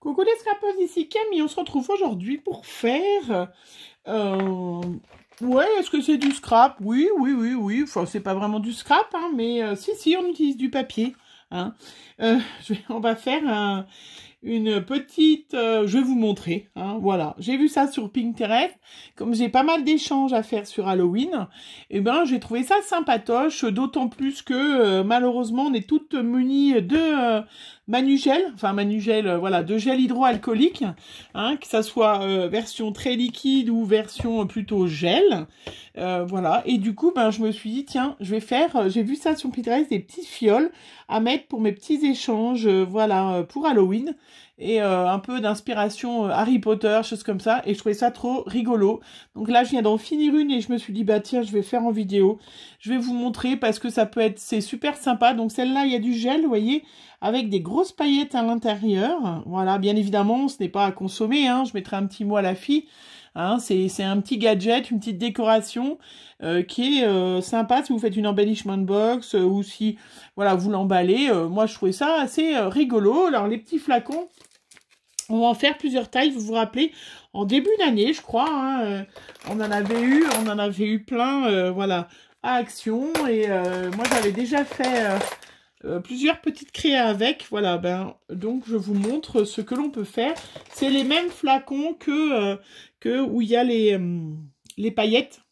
Coucou les scrapeuses, ici Camille, on se retrouve aujourd'hui pour faire... Ouais, est-ce que c'est du scrap? Oui, enfin c'est pas vraiment du scrap, hein, mais si, on utilise du papier. Hein. On va faire une petite... je vais vous montrer, hein, voilà. J'ai vu ça sur Pinterest, comme j'ai pas mal d'échanges à faire sur Halloween, et ben j'ai trouvé ça sympatoche, d'autant plus que malheureusement on est toutes munies de Manugel, voilà, de gel hydroalcoolique, hein, que ça soit version très liquide ou version plutôt gel, voilà. Et du coup, ben je me suis dit tiens, je vais faire, j'ai vu ça sur Pinterest, des petites fioles à mettre pour mes petits échanges, voilà, pour Halloween. Et un peu d'inspiration Harry Potter, choses comme ça, et je trouvais ça trop rigolo. Donc là, je viens d'en finir une et je me suis dit, bah tiens, je vais faire en vidéo. Je vais vous montrer parce que ça peut être, c'est super sympa. Donc celle-là, il y a du gel, vous voyez, avec des grosses paillettes à l'intérieur. Voilà, bien évidemment, ce n'est pas à consommer, hein. Je mettrai un petit mot à la fille. Hein, c'est un petit gadget, une petite décoration qui est sympa si vous faites une embellishment box ou si voilà vous l'emballez. Moi, je trouvais ça assez rigolo. Alors, les petits flacons, on va en faire plusieurs tailles. Vous vous rappelez, en début d'année, je crois, hein, on en avait eu plein, voilà, à Action. Et moi, j'avais déjà fait plusieurs petites créas avec, voilà, donc je vous montre ce que l'on peut faire. C'est les mêmes flacons que où il y a les paillettes,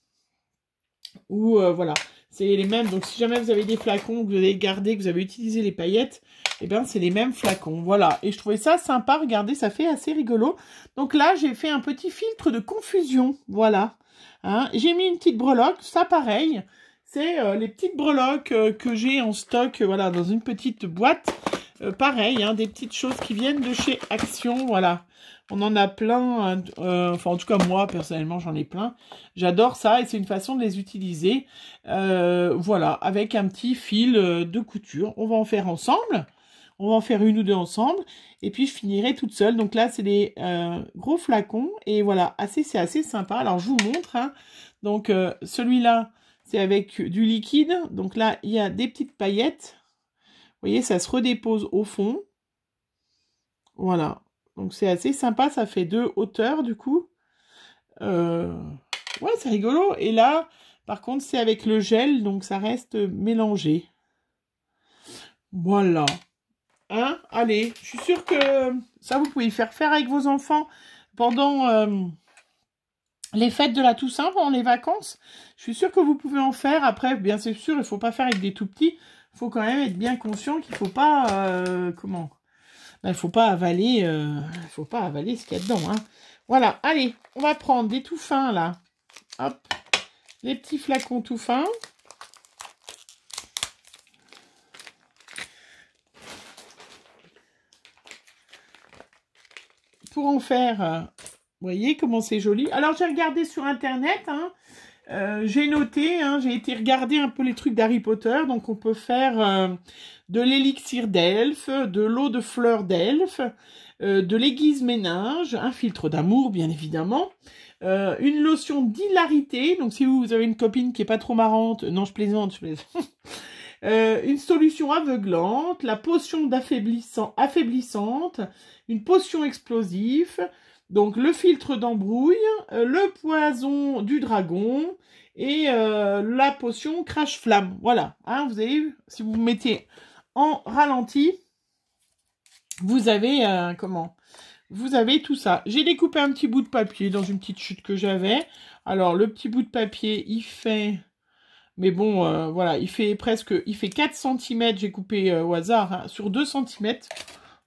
ou voilà, c'est les mêmes. Donc si jamais vous avez des flacons que vous avez gardé, que vous avez utilisé les paillettes, et ben c'est les mêmes flacons, voilà. Et je trouvais ça sympa, regardez, ça fait assez rigolo. Donc là, j'ai fait un petit filtre de confusion, voilà. Hein. J'ai mis une petite breloque, ça pareil. C'est les petites breloques que j'ai en stock, voilà, dans une petite boîte. Pareil, hein, des petites choses qui viennent de chez Action, voilà. On en a plein, enfin en tout cas moi, personnellement, j'en ai plein. J'adore ça et c'est une façon de les utiliser, voilà, avec un petit fil de couture. On va en faire ensemble. On va en faire une ou deux ensemble. Et puis, je finirai toute seule. Donc là, c'est des gros flacons. Et voilà, c'est assez sympa. Alors, je vous montre. Hein. Donc, celui-là, c'est avec du liquide. Donc là, il y a des petites paillettes. Vous voyez, ça se redépose au fond. Voilà. Donc, c'est assez sympa. Ça fait 2 hauteurs, du coup. Ouais, c'est rigolo. Et là, par contre, c'est avec le gel. Donc, ça reste mélangé. Voilà. Hein? Allez, je suis sûre que ça, vous pouvez faire avec vos enfants pendant les fêtes de la Toussaint, pendant les vacances. Je suis sûre que vous pouvez en faire. Après, bien c'est sûr, il ne faut pas faire avec des tout petits. Il faut quand même être bien conscient qu'il ne faut pas... comment? Il ne faut pas avaler ce qu'il y a dedans. Hein. Voilà, allez, on va prendre des tout fins, là. Hop, les petits flacons tout fins. Pour en faire, vous voyez comment c'est joli. Alors, j'ai regardé sur Internet, hein, j'ai noté, hein, j'ai été regarder un peu les trucs d'Harry Potter. Donc, on peut faire de l'élixir d'elfe, de l'eau de fleurs d'elfe, de l'aiguise méninge, un filtre d'amour, bien évidemment, une lotion d'hilarité. Donc, si vous avez une copine qui est pas trop marrante, non, je plaisante, une solution aveuglante, la potion affaiblissante, une potion explosive, donc le filtre d'embrouille, le poison du dragon et la potion crash-flamme. Voilà, hein, vous avez vu, si vous mettez en ralenti, vous avez vous avez tout ça. J'ai découpé un petit bout de papier dans une petite chute que j'avais. Alors le petit bout de papier, il fait... Mais bon, voilà, il fait 4 cm, j'ai coupé au hasard, hein, sur 2 cm.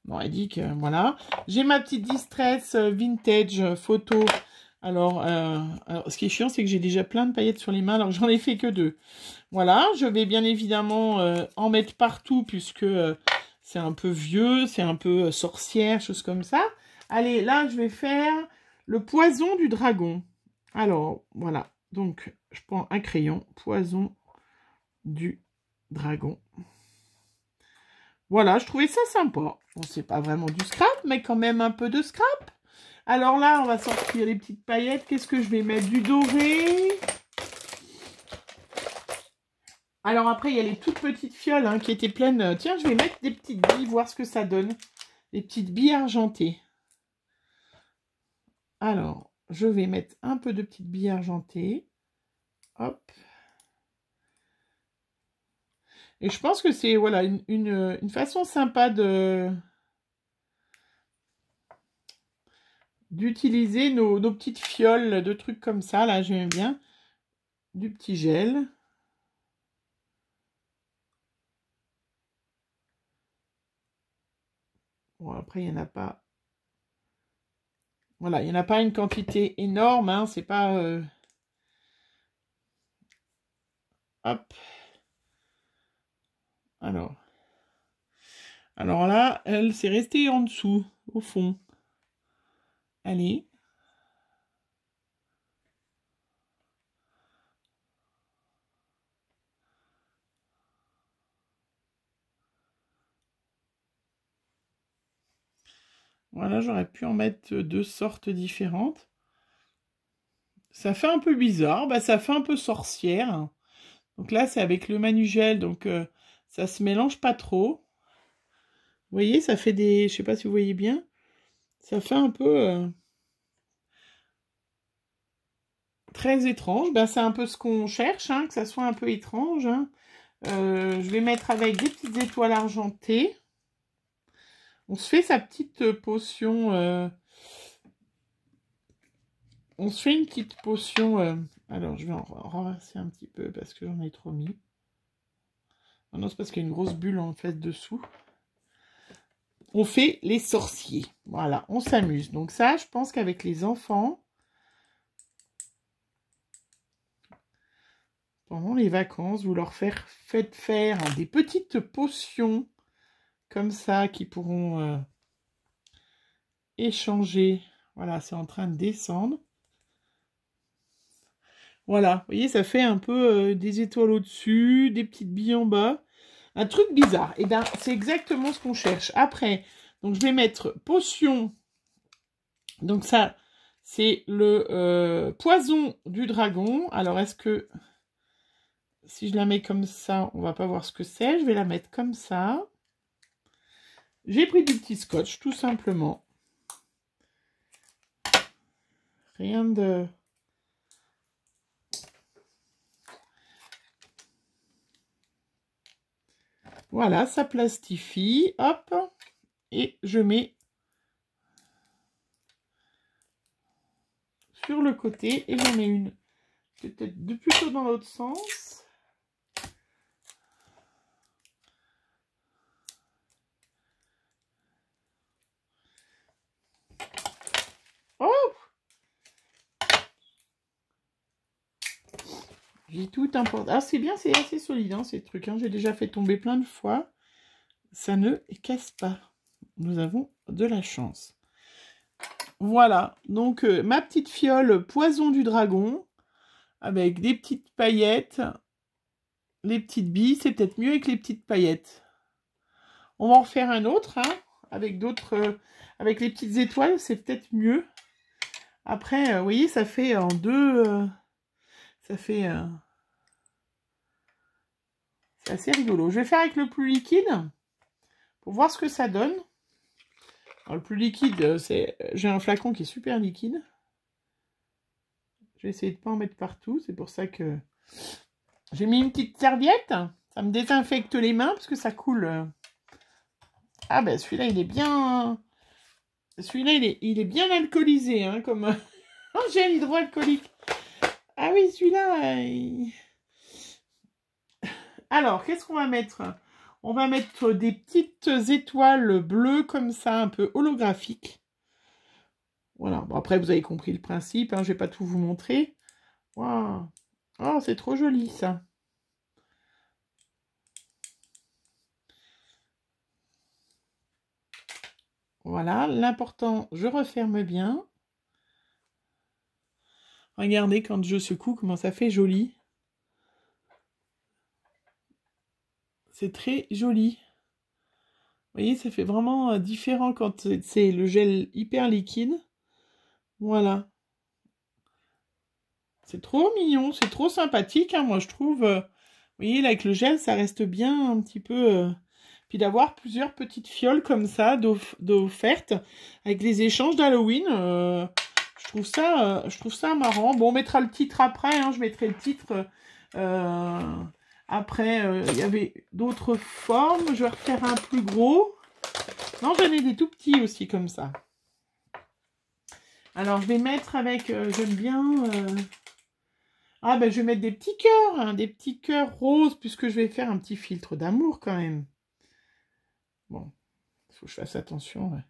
Bon, elle dit que, voilà. J'ai ma petite distress vintage photo. Alors, ce qui est chiant, c'est que j'ai déjà plein de paillettes sur les mains, alors j'en ai fait que 2. Voilà, je vais bien évidemment en mettre partout, puisque c'est un peu vieux, c'est un peu sorcière, chose comme ça. Allez, là, je vais faire le poison du dragon. Alors, voilà. Donc, je prends un crayon, poison du dragon. Voilà, je trouvais ça sympa. Bon, c'est pas vraiment du scrap, mais quand même un peu de scrap. Alors là, on va sortir les petites paillettes. Qu'est-ce que je vais mettre? Du doré. Alors après, il y a les toutes petites fioles qui étaient pleines. Tiens, je vais mettre des petites billes, voir ce que ça donne. Des petites billes argentées. Alors, je vais mettre un peu de petites billes argentées. Hop. Et je pense que c'est voilà, une façon sympa d'utiliser nos petites fioles de trucs comme ça. Là, j'aime bien. Du petit gel. Bon, après, il n'y en a pas. Voilà, il n'y en a pas une quantité énorme. Hein, c'est pas... Hop. Alors là, elle s'est restée en dessous, au fond. Allez. Voilà, j'aurais pu en mettre deux sortes différentes. Ça fait un peu bizarre, bah, ça fait un peu sorcière. Donc là, c'est avec le Manugel, donc ça se mélange pas trop. Vous voyez, ça fait des... Je sais pas si vous voyez bien. Ça fait un peu... très étrange. Ben, c'est un peu ce qu'on cherche, hein, que ça soit un peu étrange. Hein. Je vais mettre avec des petites étoiles argentées. On se fait sa petite potion. On se fait une petite potion. Alors, je vais en ramasser un petit peu parce que j'en ai trop mis. Oh non, c'est parce qu'il y a une grosse bulle en fait dessous. On fait les sorciers. Voilà, on s'amuse. Donc ça, je pense qu'avec les enfants, pendant les vacances, vous leur faites faire des petites potions comme ça qui pourront échanger. Voilà, c'est en train de descendre. Voilà, vous voyez, ça fait un peu des étoiles au-dessus, des petites billes en bas. Un truc bizarre. Et bien, c'est exactement ce qu'on cherche. Après, donc je vais mettre potion. Donc ça, c'est le poison du dragon. Alors, est-ce que... Si je la mets comme ça, on va pas voir ce que c'est. Je vais la mettre comme ça. J'ai pris du petit scotch, tout simplement. Rien de... Voilà, ça plastifie. Hop. Et je mets sur le côté. Et j'en mets une peut-être plutôt dans l'autre sens. Oh! J'ai tout importé. Ah, c'est bien, c'est assez solide, hein, ces trucs. Hein. J'ai déjà fait tomber plein de fois. Ça ne casse pas. Nous avons de la chance. Voilà. Donc, ma petite fiole poison du dragon. Avec des petites paillettes. Les petites billes. C'est peut-être mieux avec les petites paillettes. On va en faire un autre. Hein, avec d'autres... avec les petites étoiles, c'est peut-être mieux. Après, vous voyez, ça fait en deux... ça fait... c'est assez rigolo. Je vais faire avec le plus liquide pour voir ce que ça donne. Alors, le plus liquide, c'est... J'ai un flacon qui est super liquide. Je vais essayer de ne pas en mettre partout. C'est pour ça que j'ai mis une petite serviette. Ça me désinfecte les mains parce que ça coule. Ah ben celui-là, il est bien... Celui-là, il est bien alcoolisé, hein, comme un gel hydroalcoolique. Ah oui, celui-là... Alors, qu'est-ce qu'on va mettre? On va mettre des petites étoiles bleues comme ça, un peu holographiques. Voilà, bon, après vous avez compris le principe, hein, je ne vais pas tout vous montrer. Wow. Oh, c'est trop joli ça. Voilà, l'important, je referme bien. Regardez quand je secoue comment ça fait joli. C'est très joli. Vous voyez, ça fait vraiment différent quand c'est le gel hyper liquide. Voilà. C'est trop mignon, c'est trop sympathique, hein, moi je trouve. Vous voyez, là avec le gel, ça reste bien un petit peu... Puis d'avoir plusieurs petites fioles comme ça, d'offertes, avec les échanges d'Halloween. Je trouve ça marrant. Bon, on mettra le titre après, hein, je mettrai le titre après. Il y avait d'autres formes. Je vais refaire un plus gros. Non, j'en ai des tout petits aussi comme ça. Alors, je vais mettre avec, j'aime bien... Ah, ben, je vais mettre des petits cœurs, hein, des petits cœurs roses, puisque je vais faire un petit filtre d'amour quand même. Bon, il faut que je fasse attention. Ouais.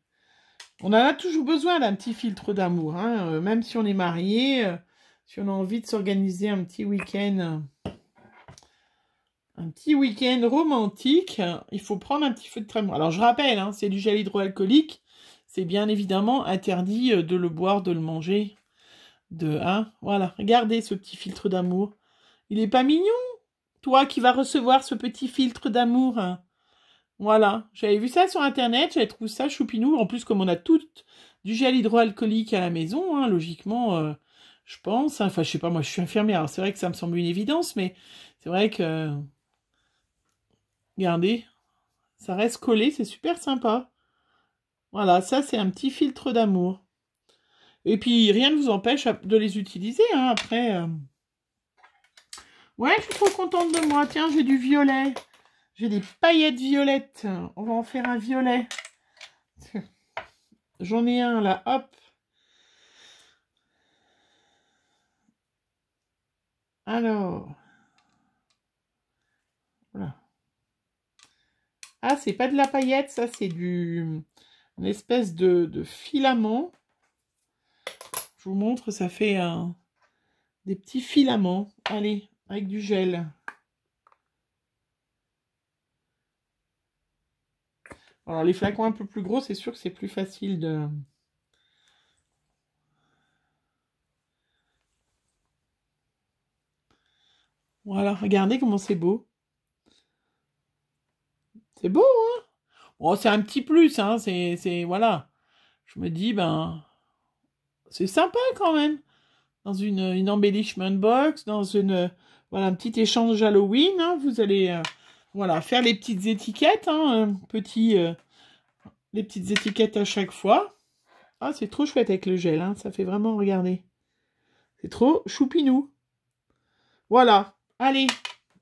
On en a toujours besoin d'un petit filtre d'amour, hein, même si on est marié, si on a envie de s'organiser un petit week-end romantique, il faut prendre un petit feu de d'amour. Alors, je rappelle, hein, c'est du gel hydroalcoolique. C'est bien évidemment interdit de le boire, de le manger. Voilà, regardez ce petit filtre d'amour. Il est pas mignon? Toi qui vas recevoir ce petit filtre d'amour. Hein. Voilà, j'avais vu ça sur internet, j'avais trouvé ça choupinou. En plus, comme on a tout du gel hydroalcoolique à la maison, hein, logiquement, je pense. Enfin, je sais pas, moi je suis infirmière, alors c'est vrai que ça me semble une évidence, mais c'est vrai que... Regardez, ça reste collé, c'est super sympa. Voilà, ça c'est un petit filtre d'amour. Et puis, rien ne vous empêche de les utiliser, hein, après. Ouais, je suis trop contente de moi. Tiens, j'ai du violet. J'ai des paillettes violettes. On va en faire un violet. J'en ai un, là, hop. Alors. Voilà. Ah, c'est pas de la paillette, ça, c'est une espèce de filament. Je vous montre, ça fait des petits filaments. Allez, avec du gel. Alors, les flacons un peu plus gros, c'est sûr que c'est plus facile de... Voilà, regardez comment c'est beau. C'est beau, hein? Bon, c'est un petit plus, hein, voilà. Je me dis, ben, c'est sympa quand même. Dans une embellishment box, dans voilà, un petit échange Halloween, hein, vous allez, voilà, faire les petites étiquettes, hein, les petites étiquettes à chaque fois. Ah, c'est trop chouette avec le gel, hein, ça fait vraiment, regardez. C'est trop choupinou. Voilà, allez,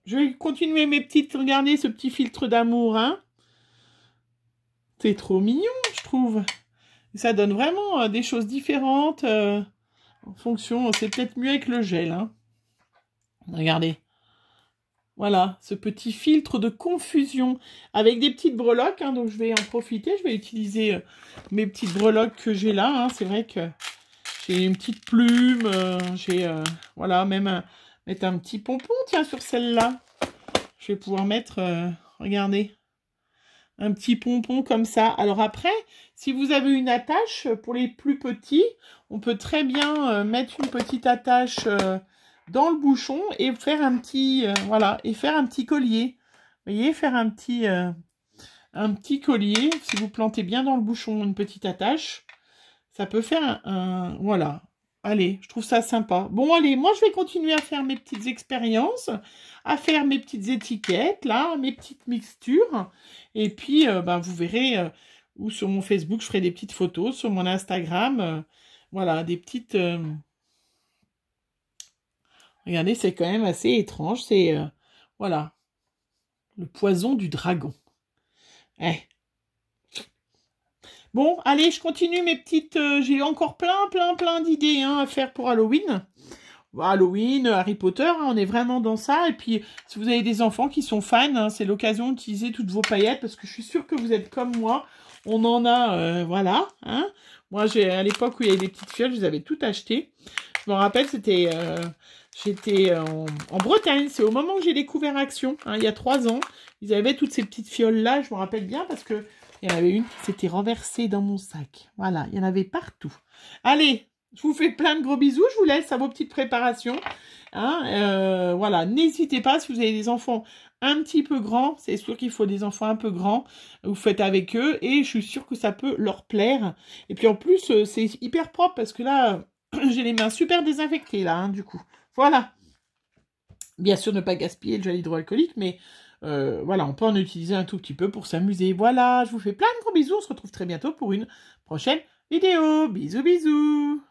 je vais continuer mes petites, regardez ce petit filtre d'amour, hein. C'est trop mignon, je trouve. Ça donne vraiment des choses différentes en fonction. C'est peut-être mieux avec le gel. Hein. Regardez. Voilà, ce petit filtre de confusion avec des petites breloques. Hein, donc, je vais en profiter. Je vais utiliser mes petites breloques que j'ai là. Hein. C'est vrai que j'ai une petite plume. Voilà, même mettre un petit pompon, tiens, sur celle-là. Je vais pouvoir mettre, regardez, un petit pompon comme ça. Alors après, si vous avez une attache, pour les plus petits, on peut très bien mettre une petite attache dans le bouchon et faire un petit, voilà, et faire un petit collier. Vous voyez, faire un petit collier. Si vous plantez bien dans le bouchon une petite attache, ça peut faire voilà. Allez, je trouve ça sympa. Bon, allez, moi, je vais continuer à faire mes petites expériences, à faire mes petites étiquettes, là, mes petites mixtures. Et puis, ben, vous verrez, ou sur mon Facebook, je ferai des petites photos, sur mon Instagram, voilà, des petites... Regardez, c'est quand même assez étrange. C'est, voilà, le poison du dragon. Eh. Bon, allez, je continue mes petites... j'ai encore plein d'idées hein, à faire pour Halloween. Halloween, Harry Potter, hein, on est vraiment dans ça. Et puis, si vous avez des enfants qui sont fans, hein, c'est l'occasion d'utiliser toutes vos paillettes parce que je suis sûre que vous êtes comme moi. On en a, voilà. Hein. Moi, à l'époque où il y avait des petites fioles, je les avais toutes achetées. Je me rappelle, j'étais en Bretagne. C'est au moment où j'ai découvert Action, hein, il y a 3 ans. Ils avaient toutes ces petites fioles-là, je me rappelle bien parce que il y en avait une qui s'était renversée dans mon sac. Voilà, il y en avait partout. Allez, je vous fais plein de gros bisous. Je vous laisse à vos petites préparations. Hein, voilà, n'hésitez pas si vous avez des enfants un petit peu grands. C'est sûr qu'il faut des enfants un peu grands. Vous faites avec eux et je suis sûre que ça peut leur plaire. Et puis en plus, c'est hyper propre parce que là, j'ai les mains super désinfectées là, hein, du coup. Voilà. Bien sûr, ne pas gaspiller le gel hydroalcoolique, mais... voilà, on peut en utiliser un tout petit peu pour s'amuser. Voilà, je vous fais plein de gros bisous. On se retrouve très bientôt pour une prochaine vidéo. Bisous, bisous.